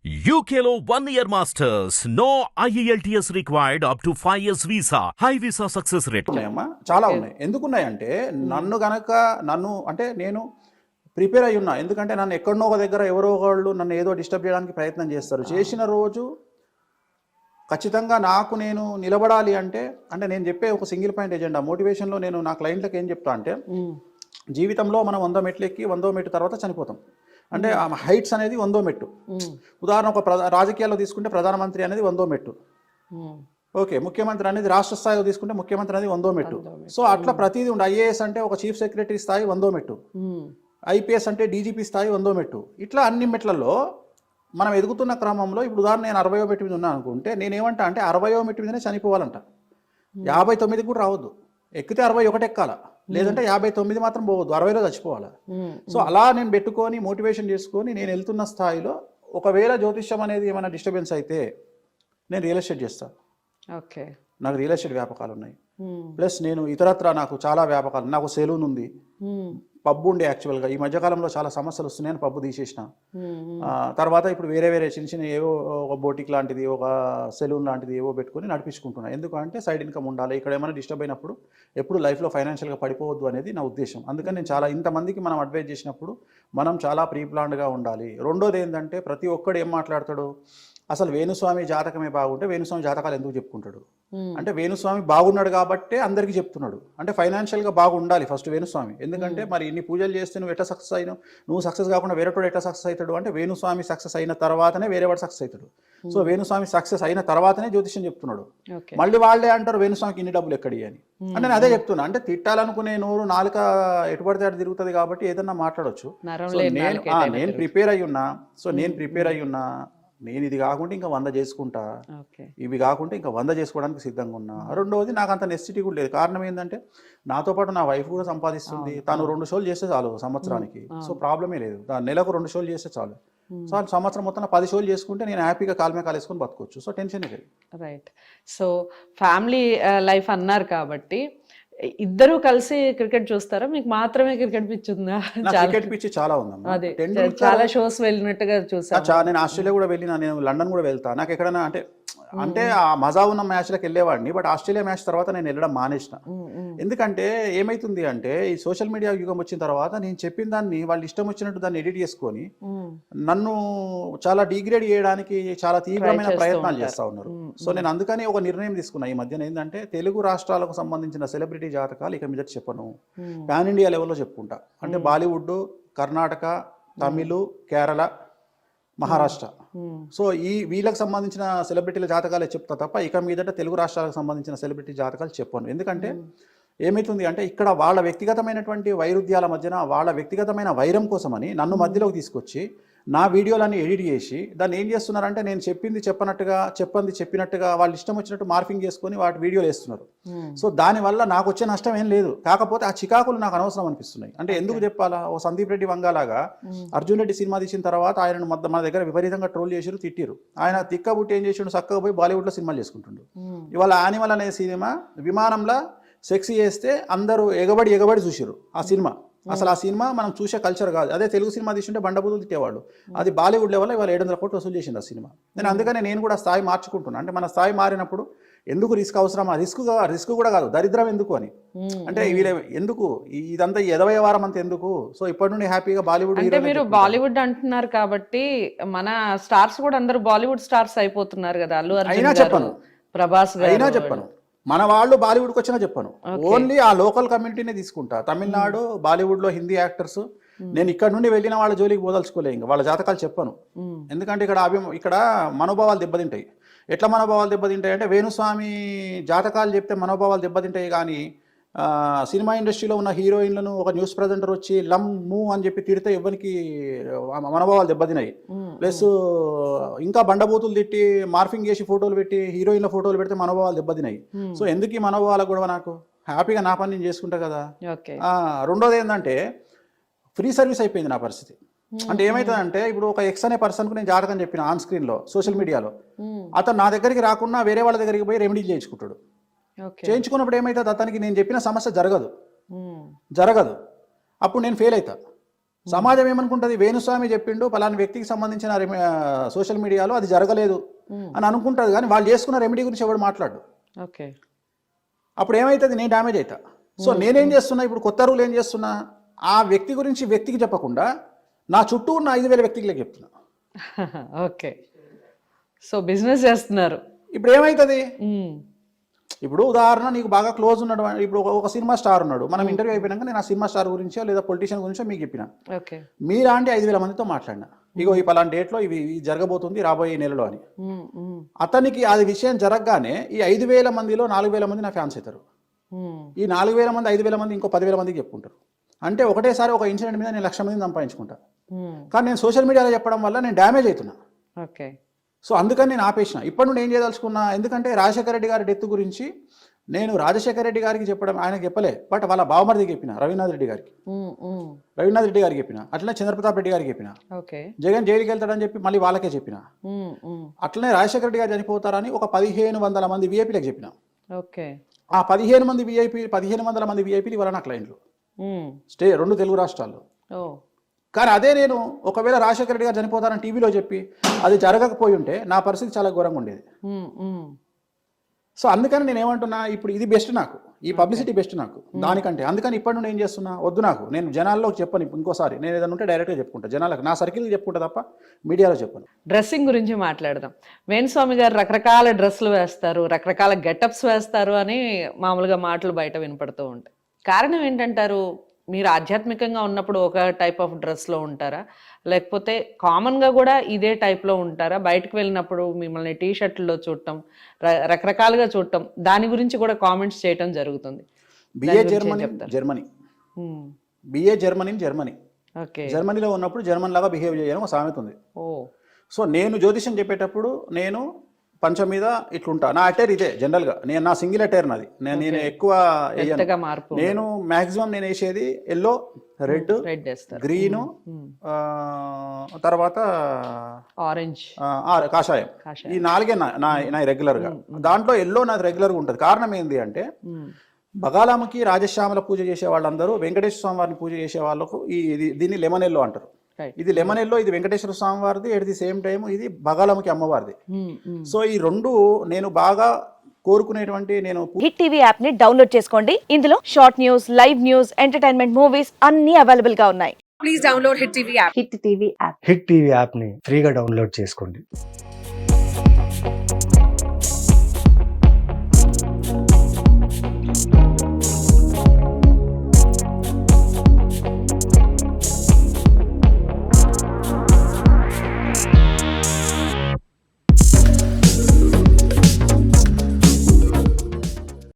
UKLO 1 year masters. No IELTS required up to 5 years visa. High visa success rate. ఉన్నాయమ్మా చాలా ఉన్నాయి. ఎందుకున్నాయంటే నన్ను అంటే నేను ప్రిపేర్ అయి ఉన్నా. ఎందుకంటే నన్ను ఎక్కడనో ఒక దగ్గర ఎవరో ఒకళ్ళు నన్ను ఏదో డిస్టర్బ్ చేయడానికి ప్రయత్నం చేస్తారు. చేసిన రోజు ఖచ్చితంగా నాకు నేను నిలబడాలి అంటే నేను చెప్పే ఒక సింగిల్ పాయింట్ ఎజెండా మోటివేషన్లో నేను నా క్లయింట్లకు ఏం చెప్తా అంటే జీవితంలో మనం 100 మెట్లు ఎక్కి 100వ మెట్టు తర్వాత చనిపోతాం. అంటే హైట్స్ అనేది 100వ మెట్టు. ఉదాహరణ ఒక రాజకీయాల్లో తీసుకుంటే ప్రధానమంత్రి అనేది 100వ మెట్టు. ఓకే, ముఖ్యమంత్రి అనేది రాష్ట్ర స్థాయిలో తీసుకుంటే ముఖ్యమంత్రి అనేది 100వ మెట్టు. సో అట్లా ప్రతిదీ ఉండే. ఐఏఎస్ అంటే ఒక చీఫ్ సెక్రటరీ స్థాయి 100వ మెట్టు, ఐపీఎస్ అంటే డీజీపీ స్థాయి 100వ మెట్టు. ఇట్లా అన్ని మెట్లలో మనం ఎదుగుతున్న క్రమంలో ఇప్పుడు ఉదాహరణ నేను 60వ మెట్టు మీద ఉన్నాను అనుకుంటే నేనేమంటా అంటే 60వ మెట్టు మీదనే చనిపోవాలంట. 59 కూడా రావద్దు. ఎక్కితే 61 ఎక్కాల, లేదంటే 59 మాత్రం పోవద్దు, 60లో చచ్చిపోవాలి. సో అలా నేను పెట్టుకొని మోటివేషన్ చేసుకొని నేను వెళ్తున్న స్థాయిలో ఒకవేళ జ్యోతిష్యం అనేది ఏమైనా డిస్టర్బెన్స్ అయితే నేను రియల్ ఎస్టేట్ చేస్తాను. ఓకే, నాకు రియల్ ఎస్టేట్ వ్యాపకాలు ఉన్నాయి. ప్లస్ నేను ఇతరత్ర నాకు చాలా వ్యాపకాలు. నాకు సెలూన్ ఉంది, పబ్బు ఉండే. యాక్చువల్గా ఈ మధ్యకాలంలో చాలా సమస్యలు వస్తున్నాయని పబ్బు తీసేసిన. తర్వాత ఇప్పుడు వేరే చిన్న చిన్న ఏవో ఒక బోటిక్ లాంటిది, ఒక సెలూన్ లాంటిది ఏవో పెట్టుకొని నడిపించుకుంటున్నాను. ఎందుకంటే సైడ్ ఇన్కమ్ ఉండాలి. ఇక్కడ ఏమైనా డిస్టర్బ్ అయినప్పుడు ఎప్పుడు లైఫ్లో ఫైనాన్షియల్గా పడిపోవద్దు అనేది నా ఉద్దేశం. అందుకని నేను చాలా ఇంతమందికి మనం అడ్వైజ్ చేసినప్పుడు మనం చాలా ప్రీ ప్లాన్డ్గా ఉండాలి. రెండోది ఏంటంటే ప్రతి ఒక్కడు ఏం మాట్లాడతాడు, అసలు వేణుస్వామి జాతకమే బాగుంటే వేణుస్వామి జాతకాలు ఎందుకు చెప్పుకుంటాడు అంటే వేణుస్వామి బాగున్నాడు కాబట్టే అందరికీ చెప్తున్నాడు. అంటే ఫైనాన్షియల్గా బాగుండాలి ఫస్ట్ వేణుస్వామి. ఎందుకంటే మరి ఇన్ని పూజలు చేస్తే నువ్వు ఎట్లా సక్సెస్ అయినావు, నువ్వు సక్సెస్ కాకుండా వేరేటోడు ఎట్లా సక్సెస్ అవుతాడు అంటే వేణుస్వామి సక్సెస్ అయిన తర్వాతనే వేరేవాడు సక్సెస్ అవుతాడు. సో వేణుస్వామి సక్సెస్ అయిన తర్వాతనే జ్యోతిష్యం చెప్తున్నాడు. మళ్ళీ వాళ్ళే అంటారు వేణుస్వామికి ఇన్ని డబ్బులు ఎక్కడి అని. అంటే నేను అదే చెప్తున్నా, అంటే తిట్టాలనుకునే నోరు నాలుక ఎటుపడితే అటు తిరుగుతుంది కాబట్టి ఏదన్నా మాట్లాడవచ్చు. నేను ప్రిపేర్ అయ్యి ఉన్నా. సో నేను ప్రిపేర్ అయ్యి ఉన్నా. నేను ఇది కాకుండా ఇంకా 100 చేసుకుంటా, ఇవి కాకుండా ఇంకా 100 చేసుకోవడానికి సిద్ధంగా ఉన్నా. రెండవది నాకు అంత నెసిటీ కూడా లేదు. కారణం ఏంటంటే నాతో పాటు నా వైఫ్ కూడా సంపాదిస్తుంది. తను 2 షోలు చేస్తే చాలు సంవత్సరానికి. సో ప్రాబ్లమే లేదు. నెలకు 2 షోలు చేస్తే చాలు. సో సంవత్సరం మొత్తం 10 షోలు చేసుకుంటే నేను హ్యాపీగా కాలమే కాలేసుకొని బతకొచ్చు. సో టెన్షన్ లేదు. రైట్. సో ఫ్యామిలీ లైఫ్ అన్నారు కాబట్టి ఇద్దరు కలిసి క్రికెట్ చూస్తారా? మీకు మాత్రమే క్రికెట్ పిచ్ ఉందా? క్రికెట్ పిచ్ చాలా ఉందమ్మా. చాలా షోస్ వెళ్ళినట్టుగా చూసా. నేను ఆస్ట్రేలియా కూడా వెళ్ళినా, నేను లండన్ కూడా వెళ్తా. నాకు ఎక్కడైనా అంటే ఆ మజా ఉన్న మ్యాచ్లకు వెళ్ళేవాడిని. బట్ ఆస్ట్రేలియా మ్యాచ్ తర్వాత నేను వెళ్ళడం మానేసిన. ఎందుకంటే ఏమైతుంది అంటే ఈ సోషల్ మీడియా యుగం వచ్చిన తర్వాత నేను చెప్పిన దాన్ని వాళ్ళు ఇష్టం వచ్చినట్టు దాన్ని ఎడిట్ చేసుకొని నన్ను చాలా డిగ్రేడ్ చేయడానికి చాలా తీవ్రమైన ప్రయత్నాలు చేస్తూ ఉన్నారు. సో నేను అందుకని ఒక నిర్ణయం తీసుకున్నా ఈ మధ్యన. ఏంటంటే తెలుగు రాష్ట్రాలకు సంబంధించిన సెలబ్రిటీ జాతకాలు ఇక మీద చెప్పను, పాన్ ఇండియా లెవెల్లో చెప్పుకుంటా. అంటే బాలీవుడ్, కర్ణాటక, తమిళ్, కేరళ, మహారాష్ట్ర. సో వీళ్ళకి సంబంధించిన సెలబ్రిటీల జాతకాలే చెప్తా తప్ప ఇక మీదట తెలుగు రాష్ట్రాలకు సంబంధించిన సెలబ్రిటీ జాతకాలు చెప్పను. ఎందుకంటే ఏమవుతుంది అంటే ఇక్కడ వాళ్ళ వ్యక్తిగతమైనటువంటి వైరుధ్యాల మధ్యన వాళ్ళ వ్యక్తిగతమైన వైరం కోసమని నన్ను మధ్యలోకి తీసుకొచ్చి నా వీడియోలన్నీ ఎడిట్ చేసి దాన్ని ఏం చేస్తున్నారంటే నేను చెప్పింది చెప్పినట్టుగా వాళ్ళు ఇష్టం వచ్చినట్టు మార్ఫింగ్ చేసుకొని వాటి వీడియోలు వేస్తున్నారు. సో దానివల్ల నాకు వచ్చే నష్టం ఏం లేదు. కాకపోతే ఆ చికాకులు నాకు అనవసరం అనిపిస్తున్నాయి. అంటే ఎందుకు చెప్పాలా, ఓ సందీప్ రెడ్డి వంగాలాగా అర్జున్ రెడ్డి సినిమా తీసిన తర్వాత ఆయనను మన దగ్గర విపరీతంగా ట్రోల్ చేసిరు, తిట్టిరు. ఆయన తిక్కబుట్టి ఏం చేసిండు, చక్కగా పోయి బాలీవుడ్లో సినిమాలు చేసుకుంటుండు. ఇవాళ యానిమల్ అనే సినిమా విమానంలో సెక్స్ చేస్తే అందరూ ఎగబడి చూసిరు ఆ సినిమా. అసలు ఆ సినిమా మనం చూసే కల్చర్ కాదు. అదే తెలుగు సినిమా తీసుంటే బండబూతులు తిట్టేవాళ్ళు. అది బాలీవుడ్ లెవెల్లో ఇవాళ 700 కోట్లు వసూలు చేసింది ఆ సినిమా. నేను కూడా స్థాయి మార్చుకుంటున్నాను. అంటే మన స్థాయి మారినప్పుడు ఎందుకు రిస్క్ అవసరమా, రిస్క్ కూడా కాదు, దరిద్రం ఎందుకు అని. అంటే వీళ్ళే ఎందుకు ఇదంతా 20వ వారం అంతా ఎందుకు. సో ఇప్పటి నుండి హ్యాపీగా బాలీవుడ్. అంటే మీరు బాలీవుడ్ అంటున్నారు కాబట్టి మన స్టార్స్ కూడా అందరూ బాలీవుడ్ స్టార్స్ అయిపోతున్నారు కదా. అల్లు అర్జున్ గారు, ప్రభాస్ గారు. అయినా చెప్పను మన వాళ్ళు బాలీవుడ్కి వచ్చినా చెప్పను, ఓన్లీ ఆ లోకల్ కమ్యూనిటీనే తీసుకుంటా. తమిళనాడు, బాలీవుడ్లో హిందీ యాక్టర్స్. నేను ఇక్కడ నుండి వెళ్ళిన వాళ్ళ జోలికి పోదలుచుకోలే, ఇంకా వాళ్ళ జాతకాలు చెప్పను. ఎందుకంటే ఇక్కడ మనోభావాలు దెబ్బతింటాయి. ఎట్లా మనోభావాలు దెబ్బతింటాయి అంటే వేణుస్వామి జాతకాలు చెప్తే మనోభావాలు దెబ్బతింటాయి. కానీ సినిమా ఇండస్ట్రీలో ఉన్న హీరోయిన్లను ఒక న్యూస్ ప్రజెంటర్ వచ్చి లమ్ము అని చెప్పి తిడితే ఎవరికి మనోభావాలు దెబ్బతినాయి. ప్లస్ ఇంకా బండబూతులు తిట్టి మార్ఫింగ్ చేసి ఫోటోలు పెట్టి హీరోయిన్ల ఫోటోలు పెడితే మనోభావాలు దెబ్బతినాయి. సో ఎందుకు ఈ మనోభావాల గొడవ? నాకు హ్యాపీగా నా పని నేను చేసుకుంటా కదా. రెండోది ఏంటంటే ఫ్రీ సర్వీస్ అయిపోయింది నా పరిస్థితి. అంటే ఏమవుతుందంటే ఇప్పుడు ఒక ఎక్స్ అనే పర్సన్కు నేను జాతకం చెప్పిన ఆన్ స్క్రీన్లో సోషల్ మీడియాలో, అతను నా దగ్గరికి రాకుండా వేరే వాళ్ళ దగ్గరికి పోయి రెమెడీ చేయించుకుంటాడు. చేయించుకున్నప్పుడు ఏమవుతుంది, అతనికి నేను చెప్పిన సమస్య జరగదు. అప్పుడు నేను ఫెయిల్ అవుతా. సమాజం ఏమనుకుంటుంది, వేణుస్వామి చెప్పిండు పలానా వ్యక్తికి సంబంధించిన సోషల్ మీడియాలో అది జరగలేదు అని అనుకుంటుంది, కానీ వాళ్ళు చేసుకున్న రెమెడీ గురించి ఎవడు మాట్లాడు. ఓకే, అప్పుడు ఏమవుతుంది, నేను డ్యామేజ్ అవుతా. సో నేనేం చేస్తున్నా ఇప్పుడు, కొత్త రూల్ ఏం చేస్తున్నా, ఆ వ్యక్తి గురించి వ్యక్తికి చెప్పకుండా నా చుట్టూ ఉన్న 5,000 వ్యక్తికి చెప్తున్నా. ఓకే, సో బిజినెస్ చేస్తున్నారు. ఇప్పుడు ఏమవుతుంది, ఇప్పుడు ఉదాహరణ నీకు బాగా క్లోజ్ ఉన్నాడు, ఇప్పుడు ఒక సినిమా స్టార్ ఉన్నాడు, మనం ఇంటర్వ్యూ అయిపోయినాక నేను ఆ సినిమా స్టార్ గురించో లేదా పొలిటీషియన్ గురించో మీకు చెప్పిన, ఓకే, మీలాంటి 5,000 మందితో మాట్లాడినా, ఇగో ఈ పలాంటి డేట్లో ఇవి జరగబోతుంది రాబోయే నెలలో అని. అతనికి అది విషయం జరగగానే ఈ 5,000 మందిలో 4,000 మంది నా ఫ్యాన్స్ అవుతారు. ఈ 4,000 మంది 5,000 మంది ఇంకో 10,000 మందికి చెప్పుకుంటారు. అంటే ఒకటేసారి ఒక ఇన్సిడెంట్ మీద నేను 1,00,000 మందిని సంపాదించుకుంటా. కానీ నేను సోషల్ మీడియాలో చెప్పడం వల్ల నేను డ్యామేజ్ అవుతున్నా. ఓకే, సో అందుకని నేను ఆపేసిన. ఇప్పటి నుండి ఏం చేయదలుచుకున్నా, ఎందుకంటే రాజశేఖర రెడ్డి గారి డెత్ గురించి నేను రాజశేఖర రెడ్డి గారికి చెప్పడం, ఆయనకు చెప్పలే, బట్ వాళ్ళ బావమరిదికి చెప్పిన, రవీనాథ్ రెడ్డి గారికి చెప్పిన, అట్లనే చంద్రప్రతాప్ రెడ్డి గారికి చెప్పిన, జగన్ జైలుకి వెళ్తాడని చెప్పి మళ్ళీ వాళ్ళకే చెప్పిన, అట్లనే రాజశేఖర రెడ్డి గారు చనిపోతారని ఒక 1,500 మంది విఐపీలకు చెప్పిన. ఆ 1,500 మంది విఐపీలు ఇవాళ నా క్లయింట్లు, 2 తెలుగు రాష్ట్రాల్లో. కానీ అదే నేను ఒకవేళ రాజశేఖర రెడ్డి గారు చనిపోతారని టీవీలో చెప్పి అది జరగకపోయి ఉంటే నా పరిస్థితి చాలా ఘోరంగా ఉండేది. సో అందుకని నేను ఏమంటున్నా, ఇప్పుడు ఇది బెస్ట్ నాకు, ఈ పబ్లిసిటీ బెస్ట్ నాకు దానికంటే. అందుకని ఇప్పటి నుండి ఏం చేస్తున్నా, వద్దు నాకు, నేను జనాల్లో చెప్పను. ఇంకోసారి నేను ఏదైనా ఉంటే డైరెక్ట్గా చెప్పుకుంటా, జనాలకు నా సర్కిల్కి చెప్పుకుంటా తప్ప మీడియాలో చెప్పను. డ్రెస్సింగ్ గురించి మాట్లాడదాం. వేణుస్వామి గారు రకరకాల డ్రెస్సులు వేస్తారు, రకరకాల గెటప్స్ వేస్తారు అని మామూలుగా మాటలు బయట వినపడుతూ ఉంటాయి. కారణం ఏంటంటారు? మీరు ఆధ్యాత్మికంగా ఉన్నప్పుడు ఒక టైప్ ఆఫ్ డ్రెస్లో ఉంటారా, లేకపోతే కామన్గా కూడా ఇదే టైప్లో ఉంటారా? బయటకు వెళ్ళినప్పుడు మిమ్మల్ని టీ షర్ట్లో చూడటం, రకరకాలుగా చూడటం, దాని గురించి కూడా కామెంట్స్ చేయటం జరుగుతుంది. బిఏ జర్మనీ ఓకే, జర్మనీలో ఉన్నప్పుడు జర్మన్ లాగా బిహేవ్ చేయడం ఒక సామెత ఉంది. సో నేను జ్యోతిషం చెప్పేటప్పుడు నేను పంచ మీద ఇట్లుంటా, నా అటైర్ ఇదే జనరల్గా, నేను నా సింగిల్ అటైర్ నాది, నేను ఎక్కువ నేను మ్యాక్సిమం నేను వేసేది ఎల్లో, రెడ్, గ్రీను, తర్వాత ఆరెంజ్, కాషాయం. ఈ 4 నా రెగ్యులర్గా. దాంట్లో ఎల్లో నాది రెగ్యులర్గా ఉంటుంది. కారణం ఏంటి అంటే, బగాలాముకి రాజశ్యామల పూజ చేసే వాళ్ళందరూ వెంకటేశ్వర స్వామి వారిని పూజ చేసే వాళ్ళకు దీన్ని లెమన్ ఎల్లో అంటారు. ఇది లెమన్ ఎల్లో, ఇది వెంకటేశ్వర స్వామి వారిది, ఎట్ ది సేమ్ టైం ఇది బగాలముకి అమ్మవారిది. సో ఈ 2 నేను బాగా కోరుకునేటువంటి. నేను హిట్ టీవీ యాప్ ని డౌన్లోడ్ చేసుకోండి. ఇందులో short news, live news, entertainment movies అన్ని అవైలబుల్ గా ఉన్నాయి. Please download hit TV app. Hit TV app ని ఫ్రీగా డౌన్లోడ్ చేసుకోండి.